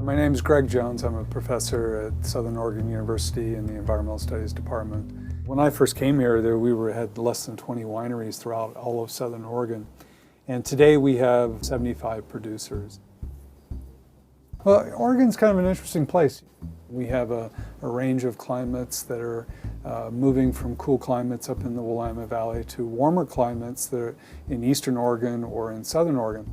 My name is Greg Jones. I'm a professor at Southern Oregon University in the Environmental Studies Department. When I first came here, we had less than 20 wineries throughout all of Southern Oregon. And today we have 75 producers. Well, Oregon's kind of an interesting place. We have a range of climates that are moving from cool climates up in the Willamette Valley to warmer climates that are in eastern Oregon or in southern Oregon.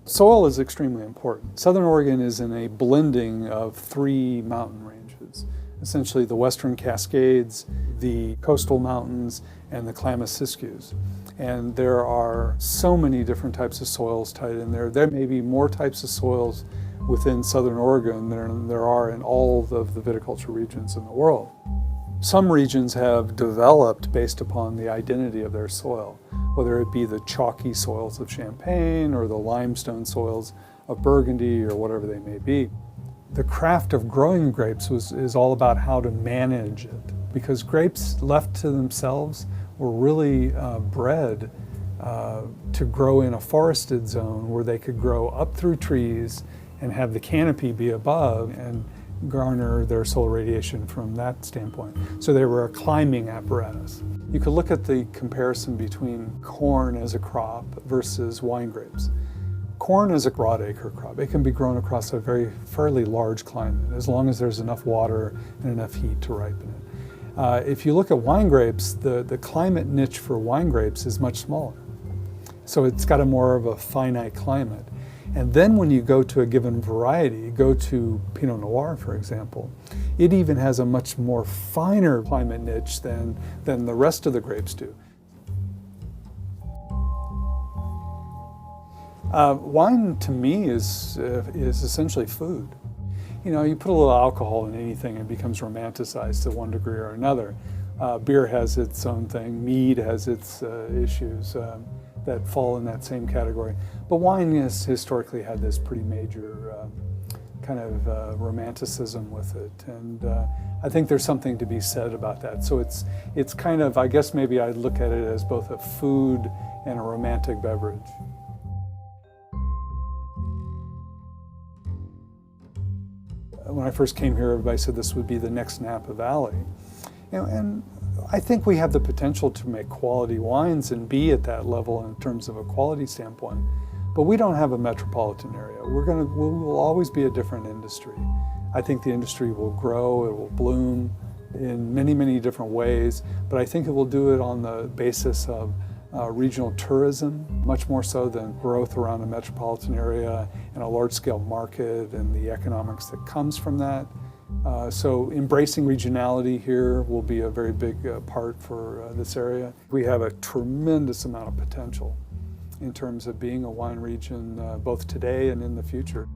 Soil is extremely important. Southern Oregon is in a blending of three mountain ranges, essentially the Western Cascades, the coastal mountains, and the Klamath Siskiyous. And there are so many different types of soils tied in there. There may be more types of soils within Southern Oregon than there are in all of the viticulture regions in the world. Some regions have developed based upon the identity of their soil, whether it be the chalky soils of Champagne or the limestone soils of Burgundy or whatever they may be. The craft of growing grapes is all about how to manage it, because grapes left to themselves were really bred to grow in a forested zone where they could grow up through trees and have the canopy be above and garner their solar radiation from that standpoint. So they were a climbing apparatus. You could look at the comparison between corn as a crop versus wine grapes. Corn is a broadacre crop. It can be grown across a fairly large climate as long as there's enough water and enough heat to ripen it. If you look at wine grapes, the climate niche for wine grapes is much smaller. So it's got more of a finite climate. And then when you go to a given variety, go to Pinot Noir, for example, it even has a much more finer climate niche than the rest of the grapes do. Wine, to me, is essentially food. You know, you put a little alcohol in anything, it becomes romanticized to one degree or another. Beer has its own thing. Mead has its issues that fall in that same category. But wine has historically had this pretty major kind of romanticism with it. And I think there's something to be said about that. So it's kind of, I guess maybe I'd look at it as both a food and a romantic beverage. When I first came here, everybody said this would be the next Napa Valley. You know, and I think we have the potential to make quality wines and be at that level in terms of a quality standpoint. But we don't have a metropolitan area. We will always be a different industry. I think the industry will grow, it will bloom in many, many different ways, but I think it will do it on the basis of regional tourism, much more so than growth around a metropolitan area and a large-scale market and the economics that comes from that. So embracing regionality here will be a very big part for this area. We have a tremendous amount of potential in terms of being a wine region both today and in the future.